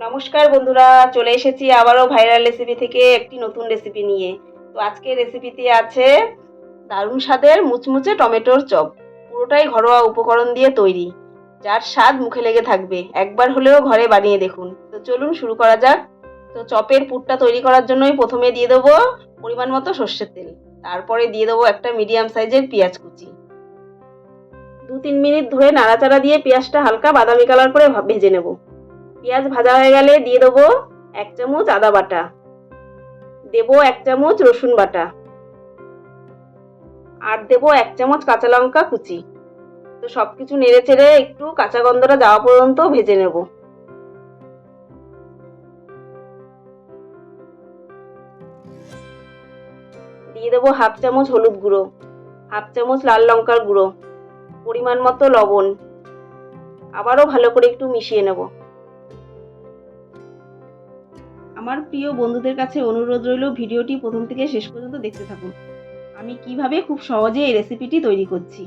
নমস্কার বন্ধুরা, চলে এসেছি আবারও ভাইরাল রেসিপি থেকে একটি নতুন রেসিপি নিয়ে। তো আজকের রেসিপিতে আছে দারুণ স্বাদের মুচমুচে টমেটোর চপ। পুরোটাই ঘরোয়া উপকরণ দিয়ে তৈরি, যার স্বাদ মুখে লেগে থাকবে। একবার হলেও ঘরে বানিয়ে দেখুন। তো চলুন শুরু করা যাক। তো চপের পুরটা তৈরি করার জন্যই প্রথমে দিয়ে দেবো পরিমাণ মতো সর্ষের তেল। তারপরে দিয়ে দেবো একটা মিডিয়াম সাইজের পেঁয়াজ কুচি। 2-3 মিনিট ধরে নাড়াচাড়া দিয়ে পেঁয়াজটা হালকা বাদামি কালার করে ভেজে নেব। পেঁয়াজ ভাজা হয়ে গেলে দিয়ে দেবো 1 চামচ আদা বাটা, দেবো 1 চামচ রসুন বাটা, আর দেবো 1 চামচ কাঁচা লঙ্কা কুচি। তো সবকিছু নেড়ে চেড়ে একটু কাঁচা গন্ধটা যাওয়া পর্যন্ত ভেজে নেব। দিয়ে দেবো 1/2 চামচ হলুদ গুঁড়ো, 1/2 চামচ লাল লঙ্কার গুঁড়ো, পরিমাণ মতো লবণ। আবারও ভালো করে একটু মিশিয়ে নেব। আমার প্রিয় বন্ধুদের কাছে অনুরোধ রইল, ভিডিওটি প্রথম থেকে শেষ পর্যন্ত দেখতে থাকুন। আমি কিভাবে খুব সহজে এই রেসিপিটি তৈরি করছি।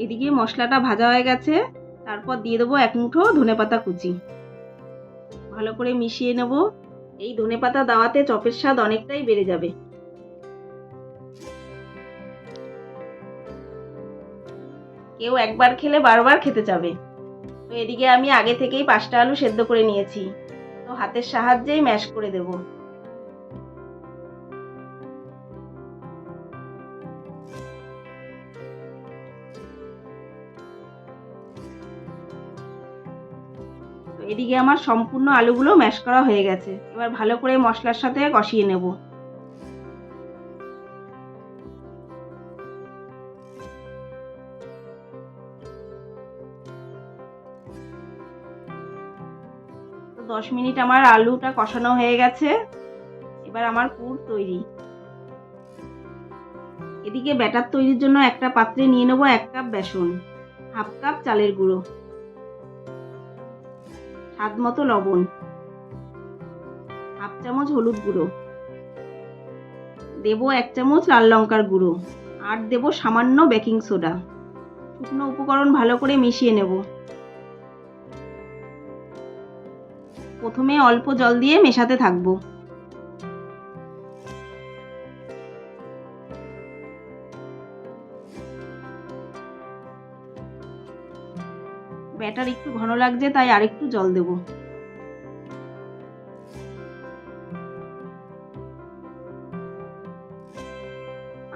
এদিকে মশলাটা ভাজা হয়ে গেছে, তারপর দিয়ে দেবো 1 মুঠো ধনেপাতা কুচি। ভালো করে মিশিয়ে নেব। এই ধনেপাতা দেওয়াতে চপের স্বাদ অনেকটাই বেড়ে যাবে। কেউ একবার খেলে বারবার খেতে চাবে। তো এদিকে আমি আগে থেকেই 5টা আলু সেদ্ধ করে নিয়েছি। তো হাতের সাহায্যেই ম্যাশ করে দেব। এদিকে আমার সম্পূর্ণ আলুগুলো ম্যাশ করা হয়ে গেছে। এবার ভালো করে মশলার সাথে কষিয়ে নেব। তো 10 মিনিট আমার আলুটা কষানো হয়ে গেছে। এবার আমার পুর তৈরি। এদিকে ব্যাটার তৈরির জন্য একটা পাত্রে নিয়ে নেব 1 কাপ বেসন, 1/2 কাপ চালের গুঁড়ো, স্বাদ মতো লবণ, 1/2 চামচ হলুদ গুঁড়ো, দেবো 1 চামচ লাল লঙ্কার গুঁড়ো, আর দেবো সামান্য বেকিং সোডা। শুকনো উপকরণ ভালো করে মিশিয়ে নেব। প্রথমে অল্প জল দিয়ে মেশাতে থাকবো। ব্যাটার একটু ঘন লাগছে, তাই আরেকটু জল দেব।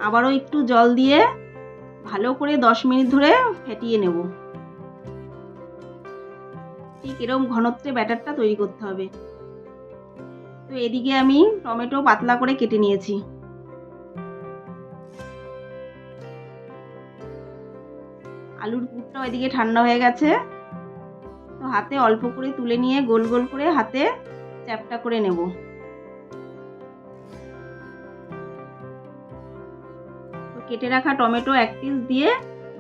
আবারও একটু জল দিয়ে ভালো করে 10 মিনিট ধরে ফেটিয়ে নেব। ঠিক এরকম ঘনত্বে ব্যাটারটা তৈরি করতে হবে। তো এদিকে আমি টমেটো পাতলা করে কেটে নিয়েছি। আলুর পুরটাও এদিকে ঠান্ডা হয়ে গেছে। তো হাতে অল্প করে তুলে নিয়ে গোল গোল করে হাতে চ্যাপ্টা করে নেব। তো কেটে রাখা টমেটো 1 পিস দিয়ে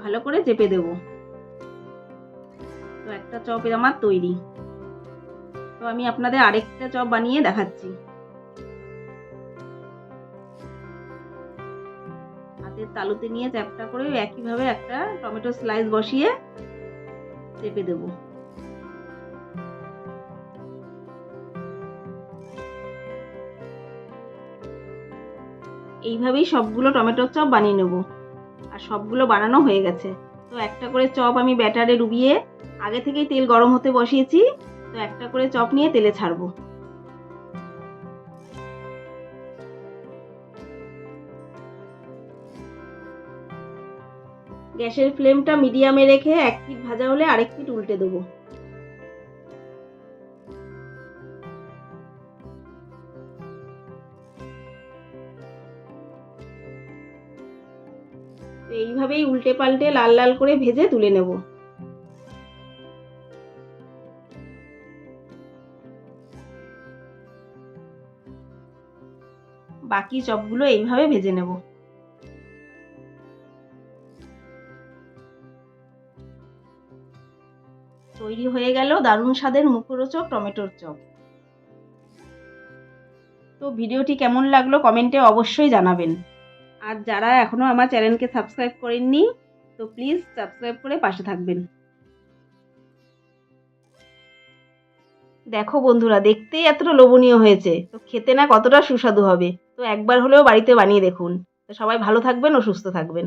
ভালো করে চেপে দেব। তো একটা চপ আমার তৈরি। তো আমি আপনাদের আরেকটা চপ বানিয়ে দেখাচ্ছি। হাতের তালুতে নিয়ে চ্যাপ্টা করে একইভাবে একটা টমেটো স্লাইস বসিয়ে চেপে দেব। এইভাবেই সবগুলো টমেটোর চপ বানিয়ে নেব। আর সবগুলো বানানো হয়ে গেছে। তো একটা করে চপ আমি ব্যাটারে ডুবিয়ে আগে থেকেই তেল গরম হতে বসিয়েছি। তো একটা করে চপ নিয়ে তেলে ছাড়বো। গ্যাসের ফ্লেমটা মিডিয়ামে রেখে 1 পিঠ ভাজা হলে আরেক পিঠ উল্টে দেবো। তো এইভাবেই উল্টে পাল্টে লাল লাল করে ভেজে তুলে নেব। বাকি চপগুলো এইভাবে ভেজে নেব। তৈরি হয়ে গেল দারুণ স্বাদের মুখরোচক টমেটোর চপ। তো ভিডিওটি কেমন লাগলো কমেন্টে অবশ্যই জানাবেন। আর যারা এখনও আমার চ্যানেলকে সাবস্ক্রাইব করেননি, তো প্লিজ সাবস্ক্রাইব করে পাশে থাকবেন। দেখো বন্ধুরা, দেখতেই এতটা লোভনীয় হয়েছে, তো খেতে না কতটা সুস্বাদু হবে। তো একবার হলেও বাড়িতে বানিয়ে দেখুন। তো সবাই ভালো থাকবেন ও সুস্থ থাকবেন।